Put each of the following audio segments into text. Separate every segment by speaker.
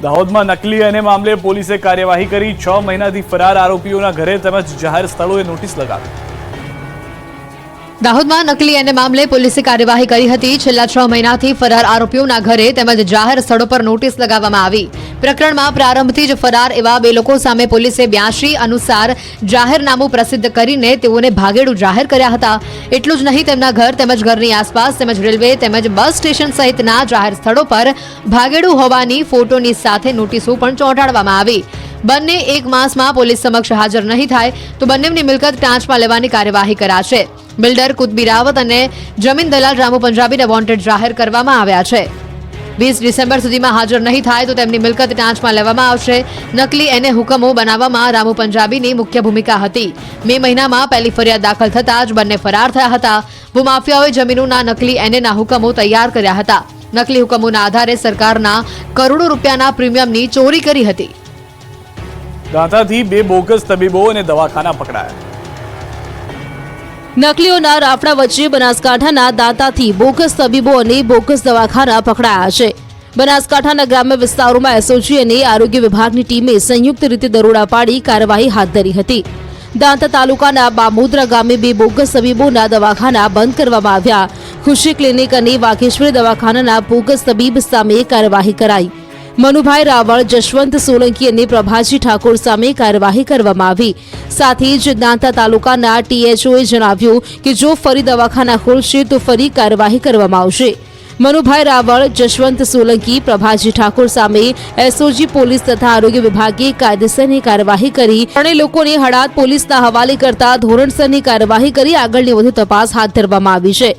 Speaker 1: દાહોદમાં નકલી અને મામલે પોલીસે કાર્યવાહી કરી 6 મહિનાથી ફરાર આરોપીઓના ઘરે તેમજ જાહેર સ્થળોએ નોટિસ લગાવી।
Speaker 2: દાહોદમાં નકલી અને મામલે પોલીસે કાર્યવાહી કરી હતી। છેલ્લા 6 મહિનાથી ફરાર આરોપીઓના ઘરે તેમજ જાહેર સ્થળો પર નોટિસ લગાવવામાં આવી। પ્રકરણમાં પ્રારંભથી જ ફરાર એવા 2 લોકો સામે પોલીસે 82 અનુસાર જાહેરનામું પ્રસિદ્ધ કરીને તેઓને ભાગેડુ જાહેર કર્યા હતા। એટલું જ નહીં, તેમના ઘર તેમજ ઘરની આસપાસ તેમજ રેલવે તેમજ બસ સ્ટેશન સહિતના જાહેર સ્થળો પર ભાગેડુ હોવાની ફોટોની સાથે નોટિસો પણ ચોંટાડવામાં આવી। બંને 1 માસમાં પોલીસ સમક્ષ હાજર નહીં થાય તો બંનેની મિલકત ટાંચમાં લેવાની કાર્યવાહી કરાશે। બિલ્ડર કુતબી રાવત અને જમીન દલાલ રામુ પંજાબીને વોન્ટેડ જાહેર કરવામાં આવ્યા છે। 20 ડિસેમ્બર સુધીમાં હાજર નહીં થાય તો તેમની મિલકત ટાંચમાં લેવામાં આવશે। નકલી એને હુકમો બનાવવામાં રામુ પંજાબીની મુખ્ય ભૂમિકા હતી। મે મહિનામાં પહેલી ફરિયાદ દાખલ થતાં જ બંને ફરાર થયા હતા। ભૂમાફિયાઓએ જમીનોના નકલી એનેના હુકમો તૈયાર કર્યા હતા। નકલી હુકમોના આધારે સરકારના કરોડો રૂપિયાના પ્રીમિયમની ચોરી કરી હતી।
Speaker 1: દાંતાથી 2 બોગસ તબીબો અને દવાખાના પકડાયા।
Speaker 3: નકલીઓના રાફડા વચ્ચે બનાસકાંઠાના દાંતાથી બોગસ તબીબો અને બોગસ દવાખાના પકડાયા છે। બનાસકાંઠાના ગ્રામ્ય વિસ્તારોમાં એસઓજી અને આરોગ્ય વિભાગની ટીમે સંયુક્ત રીતે દરોડા પાડી કાર્યવાહી હાથ ધરી હતી। દાંતા તાલુકાના બામોદરા ગામે 2 બોગસ તબીબોના દવાખાના બંધ કરવામાં આવ્યા। ખુશી ક્લિનિક અને વાઘેશ્વરી દવાખાનાના બોગસ તબીબ સામે કાર્યવાહી કરાઈ। મનુભાઈ રાવળ, જશવંત સોલંકી અને પ્રભાજી ઠાકોર સામે કાર્યવાહી કરવામાં આવી। સાથે જ દાંતા તાલુકાના ટીએચઓએ જણાવ્યું કે જો ફરી દવાખાના ખોલશે તો ફરી કાર્યવાહી કરવામાં આવશે। મનુભાઈ રાવળ, જશવંત સોલંકી, પ્રભાજી ઠાકોર સામે એસઓજી પોલીસ તથા આરોગ્ય વિભાગે કાયદેસરની કાર્યવાહી કરી ત્રણેય લોકોને હળાદ પોલીસના હવાલે કરતા ધોરણસરની કાર્યવાહી કરી આગળની વધુ તપાસ હાથ ધરવામાં આવી છે।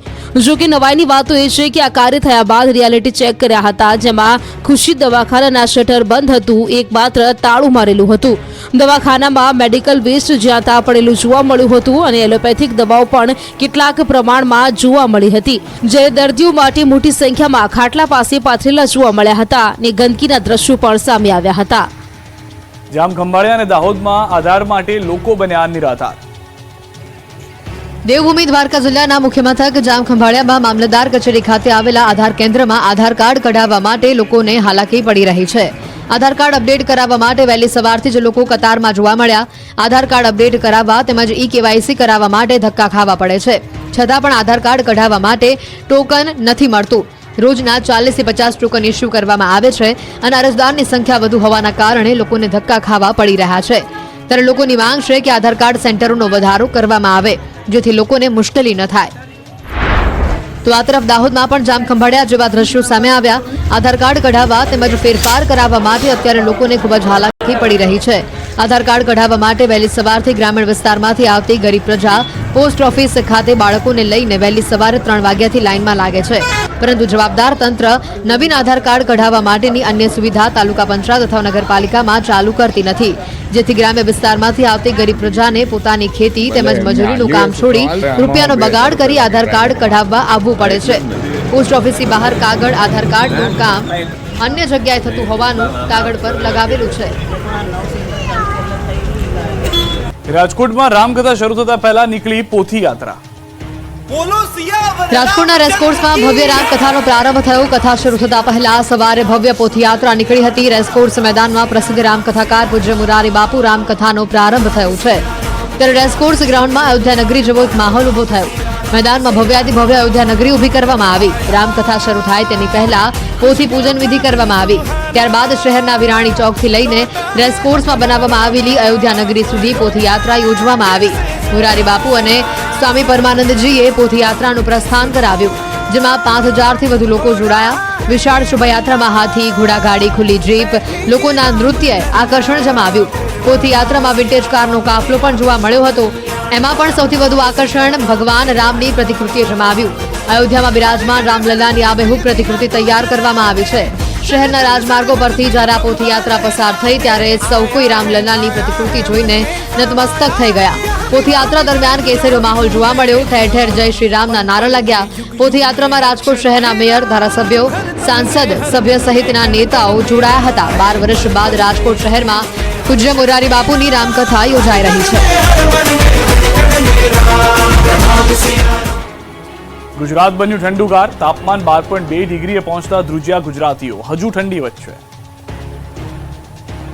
Speaker 3: જો કે નવાઈની વાત એ છે કે આ કાર્ય થયા બાદ રિયાલિટી ચેક કર્યા હતા, જેમાં ખુશી દવાખાનાના શટર બંધ હતું, એકમાત્ર તાળું મારેલું હતું। દવાખાનામાં મેડિકલ વેસ્ટ જ્યાં ત્યાં પડેલું જોવા મળ્યું હતું અને એલોપેથિક દવાઓ પણ કેટલાક પ્રમાણમાં જોવા મળી હતી। જ્યારે દર્દીઓ માટે મોટી સંખ્યામાં ખાટલા પાસે પાથરેલા જોવા મળ્યા હતા અને ગંદકીના દ્રશ્યો પણ સામે આવ્યા હતા।
Speaker 1: જામખંભાળિયા અને દાહોદમાં આધાર માટે લોકો બન્યા નિરાધાર।
Speaker 2: દેવભૂમિ દ્વારકા જિલ્લાના મુખ્ય મથક જામખંભાળિયામાં મામલતદાર કચેરી ખાતે આવેલા આધાર કેન્દ્રમાં આધાર કાર્ડ કઢાવવા માટે લોકોને હાલાકી પડી રહી છે। આધાર કાર્ડ અપડેટ કરાવવા માટે વહેલી સવારથી જ લોકો કતારમાં જોવા મળ્યા। આધાર કાર્ડ અપડેટ કરાવવા તેમજ ઈ-કેવાયસી કરાવવા માટે ધક્કા ખાવા પડે છે, છતાં પણ આધાર કાર્ડ કઢાવવા માટે ટોકન નથી મળતું। રોજના 40 થી 50 ટોકન ઇસ્યુ કરવામાં આવે છે અને અરજદારની સંખ્યા વધુ હોવાના કારણે લોકોને ધક્કા ખાવા પડી રહ્યા છે। ત્યારે લોકોની માંગ છે કે આધાર કાર્ડ સેન્ટરોનો વધારો કરવામાં આવે જેથી લોકોને મુશ્કેલી ન થાય। તો આ તરફ દાહોદમાં પણ જામખંભાળિયા જેવા દ્રશ્યો સામે આવ્યા। આધાર કાર્ડ કઢાવવા તેમજ ફેરફાર કરાવવા માટે અત્યારે લોકોને ખૂબ જ હાલાકી પડી રહી છે। આધાર કાર્ડ કઢાવવા માટે વહેલી સવારથી ગ્રામીણ વિસ્તારમાંથી આવતી ગરીબ પ્રજા પોસ્ટ ઓફિસ ખાતે બાળકોને લઈને વહેલી સવારે 3 વાગ્યાથી લાઇનમાં લાગે છે, પરંતુ જવાબદાર તંત્ર નવીન આધાર કાર્ડ કઢાવવા માટેની અન્ય સુવિધા તાલુકા પંચાયત અથવા નગરપાલિકામાં ચાલુ કરતી નથી, જેથી ગ્રામ્ય વિસ્તારમાંથી આવતી ગરીબ પ્રજાને પોતાની ખેતી તેમજ મજૂરીનું કામ છોડી રૂપિયાનો બગાડ કરી આધાર કાર્ડ કઢાવવા આવવું પડે છે। પોસ્ટ ઓફિસની બહાર કાગળ આધાર કાર્ડનું કામ અન્ય જગ્યાએ થતું હોવાનું કાગળ પર લગાવેલું છે।
Speaker 1: રાજકોટમાં રામકથા શરૂ થતા પહેલા નીકળી પોથી યાત્રા।
Speaker 2: રાજકોટના રેસકોર્સમાં ભવ્ય રામકથાનો પ્રારંભ થયો। કથા શરૂ થતા પહેલા સવારે ભવ્ય પોથયાત્રા નીકળી હતી। રેસકોર્સ મેદાનમાં પ્રસિદ્ધ રામકથાકાર પૂજ્ય મુરારી બાપુ રામકથાનો પ્રારંભ થયો છે, ત્યારે રેસકોર્સ ગ્રાઉન્ડમાં અયોધ્યા નગરી જેવો એક માહોલ ઉભો થયો। મેદાનમાં ભવ્યાતિ ભવ્ય અયોધ્યા નગરી ઊભી કરવામાં આવી। રામકથા શરૂ થાય તેની પહેલા પોથી પૂજન વિધિ કરવામાં આવી। ત્યારબાદ શહેરના વિરાણી ચોકથી લઈને રેસકોર્સમાં બનાવવામાં આવેલી અયોધ્યા નગરી સુધી પોથયાત્રા યોજવામાં આવી। મુરારી બાપુ અને સ્વામી પરમાનંદજીએ પોથયાત્રાનું પ્રસ્થાન કરાવ્યું, જેમાં 5000થી વધુ લોકો જોડાયા। વિશાળ શોભાયાત્રામાં હાથી, ઘોડાગાડી, ખુલ્લી જીપ, લોકોના નૃત્યએ આકર્ષણ જમાવ્યું। પોથયાત્રામાં વિન્ટેજ કારનો કાફલો પણ જોવા મળ્યો હતો। એમાં પણ સૌથી વધુ આકર્ષણ ભગવાન રામની પ્રતિકૃતિએ જમાવ્યું। અયોધ્યામાં બિરાજમાન રામલલ્લાની આબેહૂબ પ્રતિકૃતિ તૈયાર કરવામાં આવી છે। શહેરના રાજમાર્ગો પરથી જ્યારે આ પોથયાત્રા પસાર થઈ ત્યારે સૌ કોઈ રામલલ્લાની પ્રતિકૃતિ જોઈને નતમસ્તક થઈ ગયા। પોથયાત્રા દરમિયાન કેસરીયો માહોલ જોવા મળ્યો। ઠેર ઠેર જય શ્રી રામના નારા લાગ્યા। પોથયાત્રામાં રાજકોટ શહેરના મેયર, ધારાસભ્યો, સાંસદ, સભ્ય સહિતના નેતાઓ જોડાયા હતા। 12 વર્ષ બાદ રાજકોટ શહેરમાં પૂજ્ય મોરારી બાપુની રામકથા યોજાઈ રહી છે।
Speaker 1: ગુજરાત બન્યું ઠંડુગાર, તાપમાન 12.2 ડિગ્રીએ પહોંચતા ધ્રુજ્યા ગુજરાતીઓ, હજુ ઠંડી વચ્ચે।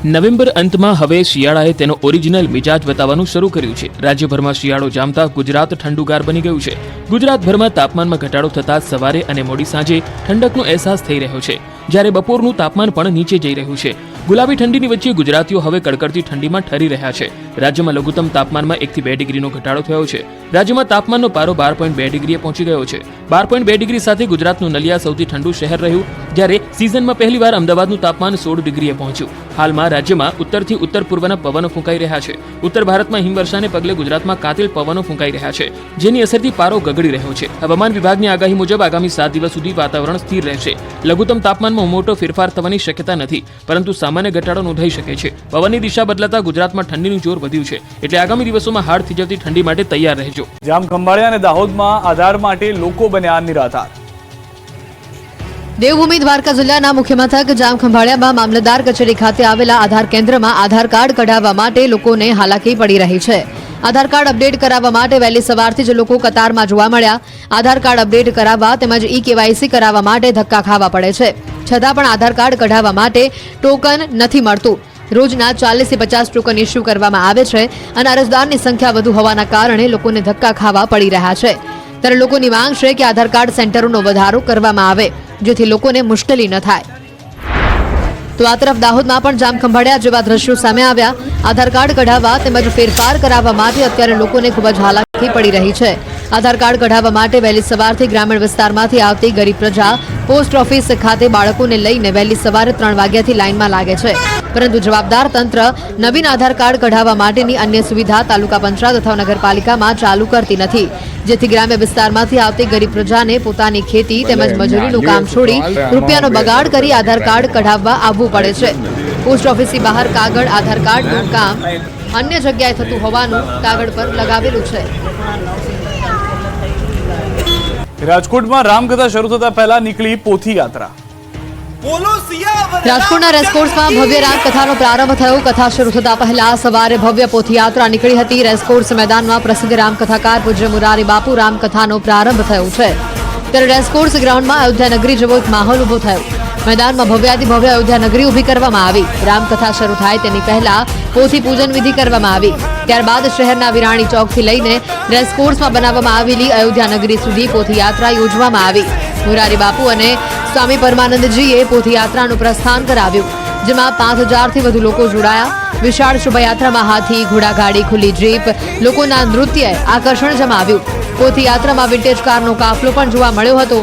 Speaker 4: નવેમ્બર અંતમાં હવે શિયાળાએ તેનો ઓરિજિનલ મિજાજ બતાવવાનું શરૂ કર્યું છે. રાજ્યભરમાં શિયાળો જામતા ગુજરાત ઠંડુગાર બની ગયું છે. ગુજરાતભરમાં તાપમાનમાં ઘટાડો થતા સવારે અને મોડી સાંજે ઠંડકનો અહેસાસ થઈ રહ્યો છે, જ્યારે બપોરનું તાપમાન પણ નીચે જઈ રહ્યું છે. ગુલાબી ઠંડીની વચ્ચે ગુજરાતીઓ હવે કડકડતી ઠંડીમાં ઠરી રહ્યા છે. રાજ્યમાં લઘુત્તમ તાપમાનમાં 1 થી 2 ડિગ્રીનો ઘટાડો થયો છે. રાજ્યમાં તાપમાનનો પારો 12.2 ડિગ્રીએ પહોંચી ગયો છે. 12.2 ડિગ્રી સાથે ગુજરાતનું નલિયા સૌથી ઠંડુ શહેર રહ્યું, જ્યારે સિઝનમાં પહેલીવાર અમદાવાદનું તાપમાન 16 ડિગ્રીએ પહોંચ્યું. હાલમાં રાજ્યમાં ઉત્તરથી ઉત્તર પૂર્વના પવનો ફૂંકાઈ રહ્યા છે. ઉત્તર ભારતમાં હિમવર્ષાને પગલે ગુજરાતમાં કાતિલ પવનો ફૂંકાઈ રહ્યા છે, જેની અસરથી પારો ગગડી રહ્યો છે. હવામાન વિભાગની આગાહી મુજબ આગામી 7 દિવસ સુધી વાતાવરણ સ્થિર રહેશે. લઘુત્તમ તાપમાનમાં મોટો ફેરફાર થવાની શક્યતા નથી, પરંતુ સામાન્ય ઘટાડો નોંધાઈ શકે છે. પવનની દિશા બદલાતા ગુજરાતમાં ઠંડીનું જોર વધ્યું છે, એટલે આગામી દિવસોમાં હાડ થીજવતી ઠંડી માટે તૈયાર રહેજો.
Speaker 1: જામખંભાળિયા અને દાહોદમાં આધાર માટે લોકો બન્યા નિરાધાર.
Speaker 2: દેવભૂમિ દ્વારકા જિલ્લાના મુખ્ય મથક જામખંભાળિયામાં મામલતદાર કચેરી ખાતે આવેલા આધાર કેન્દ્રમાં આધાર કાર્ડ કઢાવવા માટે લોકોને હાલાકી પડી રહી છે. આધાર કાર્ડ અપડેટ કરાવવા માટે વહેલી સવારથી જ લોકો કતારમાં જોવા મળ્યા. આધાર કાર્ડ અપડેટ કરાવવા તેમજ ઈ-કેવાયસી કરાવવા માટે ધક્કા ખાવા પડે છે. છતાં પણ આધાર કાર્ડ કઢાવવા માટે ટોકન નથી મળતું. રોજના 40 થી 50 ટોકન ઇસ્યુ કરવામાં આવે છે અને અરજદારની સંખ્યા વધુ હોવાના કારણે લોકોને ધક્કા ખાવા પડી રહ્યા છે. ત્યારે લોકોની માંગ છે કે આધાર કાર્ડ સેન્ટરોનો વધારો કરવામાં આવે, જેથી લોકોને મુશ્કેલી ન થાય. તો આ તરફ દાહોદમાં પણ જામખંભાળિયા જેવા દ્રશ્યો સામે આવ્યા. આધાર કાર્ડ કઢાવવા તેમજ ફેરફાર કરાવવા માટે અત્યારે લોકોને ખૂબ જ હાલાકી પડી રહી છે. આધાર કાર્ડ કઢાવવા માટે વહેલી સવારથી ગ્રામીણ વિસ્તારમાંથી આવતી ગરીબ પ્રજા પોસ્ટ ઓફિસ ખાતે બાળકોને લઈને વહેલી સવારે 3 વાગ્યાથી લાઇનમાં લાગે છે, પરંતુ જવાબદાર તંત્ર નવીન આધાર કાર્ડ કઢાવવા માટેની અન્ય સુવિધા તાલુકા પંચાયત અથવા નગરપાલિકામાં ચાલુ કરતી નથી, જેથી ગ્રામ્ય વિસ્તારમાંથી આવતી ગરીબ પ્રજાને પોતાની ખેતી તેમજ મજૂરીનું કામ છોડી રૂપિયાનો બગાડ કરી આધાર કાર્ડ કઢાવવા આવવું પડે છે. પોસ્ટ ઓફિસની બહાર કાગળ આધાર કાર્ડનું કામ અન્ય જગ્યાએ થતું હોવાનું કાગળ પર લગાવેલું છે.
Speaker 1: રાજકોટમાં રામકથા શરૂ થતા પહેલા નીકળી પોથી યાત્રા.
Speaker 2: રાજકોટના રેસકોર્સમાં ભવ્ય રામકથાનો પ્રારંભ થયો. કથા શરૂ થતા પહેલા સવારે ભવ્ય પોથયાત્રા નીકળી હતી. રેસકોર્સ મેદાનમાં પ્રસિદ્ધ રામકથાકાર પૂજ્ય મુરારી બાપુ રામકથાનો પ્રારંભ થયો છે. ત્યારે રેસકોર્સ ગ્રાઉન્ડમાં અયોધ્યા નગરી જેવો એક માહોલ ઉભો થયો. મેદાનમાં ભવ્યાતિ ભવ્ય અયોધ્યા નગરી ઊભી કરવામાં આવી. રામકથા શરૂ થાય તેની પહેલા પોથી પૂજન વિધિ કરવામાં આવી. ત્યારબાદ શહેરના વિરાણી ચોકથી લઈને રેસકોર્સમાં બનાવવામાં આવેલી અયોધ્યા નગરી સુધી પોથયાત્રા યોજવામાં આવી. મુરારી બાપુ અને સ્વામી પરમાનંદજીએ પોથયાત્રાનું પ્રસ્થાન કરાવ્યું, જેમાં 5000થી વધુ લોકો જોડાયા. વિશાળ શોભાયાત્રામાં હાથી, ઘોડાગાડી, ખુલ્લી જીપ, લોકોના નૃત્યએ આકર્ષણ જમાવ્યું. પોથયાત્રામાં વિન્ટેજ કારનો કાફલો પણ જોવા મળ્યો હતો.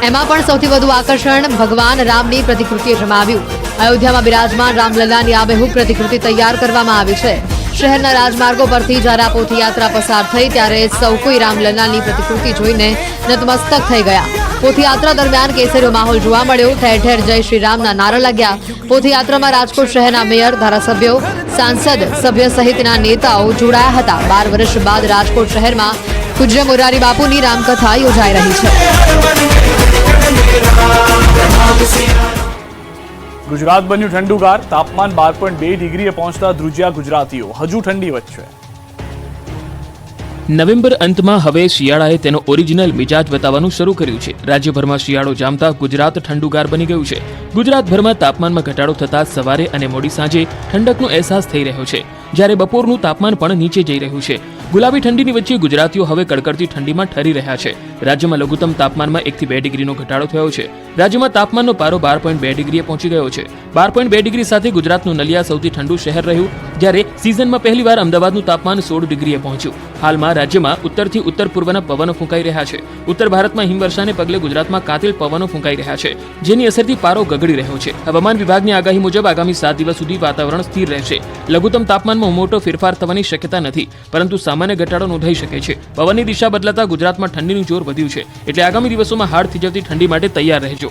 Speaker 2: એમાં પણ સૌથી વધુ આકર્ષણ ભગવાન રામની પ્રતિકૃતિએ જમાવ્યું. અયોધ્યામાં બિરાજમાન રામલલ્લાની આબેહૂબ પ્રતિકૃતિ તૈયાર કરવામાં આવી છે. શહેરના રાજમાર્ગો પરથી જ્યારે આ પોથયાત્રા પસાર થઈ ત્યારે સૌ કોઈ રામલલ્લાની પ્રતિકૃતિ જોઈને નતમસ્તક થઈ ગયા. પોથયાત્રા દરમિયાન કેસરીયો માહોલ જોવા મળ્યો. ઠેર ઠેર જય શ્રી રામના નારા લાગ્યા. પોથયાત્રામાં રાજકોટ શહેરના મેયર, ધારાસભ્યો, સાંસદ સભ્ય સહિતના નેતાઓ જોડાયા હતા. 12 વર્ષ બાદ રાજકોટ શહેરમાં પૂજ્ય મોરારી બાપુની રામકથા યોજાઈ રહી છે.
Speaker 1: ગુજરાત બન્યું ઠંડુગાર. તાપમાન 12.2 ડિગ્રીએ પહોંચતા ધ્રુજ્યા ગુજરાતીઓ. હજુ ઠંડી વચ્ચે
Speaker 4: નવેમ્બર અંતમાં હવે શિયાળાએ તેનો ઓરિજિનલ મિજાજ બતાવવાનું શરૂ કર્યું છે. રાજ્યભરમાં શિયાળો જામતા ગુજરાત ઠંડુગાર બની ગયું છે. ગુજરાતભરમાં તાપમાનમાં ઘટાડો થતા સવારે અને મોડી સાંજે ઠંડકનો અહેસાસ થઈ રહ્યો છે, જ્યારે બપોરનું તાપમાન પણ નીચે જઈ રહ્યું છે. ગુલાબી ઠંડીની વચ્ચે ગુજરાતીઓ હવે કડકડતી ઠંડીમાં ઠરી રહ્યા છે. રાજ્યમાં લઘુત્તમ તાપમાનમાં 1 થી 2 ડિગ્રીનો ઘટાડો થયો છે. રાજ્યમાં તાપમાનનો પારો 12.2 ડિગ્રીએ પહોંચી ગયો છે. 12.2 ડિગ્રી સાથે ગુજરાતનું નલિયા સૌથી ઠંડુ શહેર રહ્યું, જ્યારે સિઝનમાં પહેલીવાર અમદાવાદનું તાપમાન 16 ડિગ્રીએ પહોંચ્યું. હાલમાં રાજ્યમાં ઉત્તરથી ઉત્તર પૂર્વના પવનો ફૂંકાઈ રહ્યા છે. ઉત્તર ભારતમાં હિમવર્ષાને પગલે ગુજરાતમાં કાતિલ પવનો ફૂંકાઈ રહ્યા છે, જેની અસરથી પારો ગગડી રહ્યો છે. હવામાન વિભાગની આગાહી મુજબ આગામી 7 દિવસ સુધી વાતાવરણ સ્થિર રહેશે. લઘુત્તમ તાપમાનમાં મોટો ફેરફાર થવાની શક્યતા નથી, પરંતુ સામાન્ય ઘટાડો નોંધાઈ શકે છે. પવનની દિશા બદલાતા ગુજરાતમાં ઠંડીનું જોર વધ્યું છે, એટલે આગામી દિવસોમાં હાડ થીજવતી ઠંડી માટે તૈયાર રહેજો.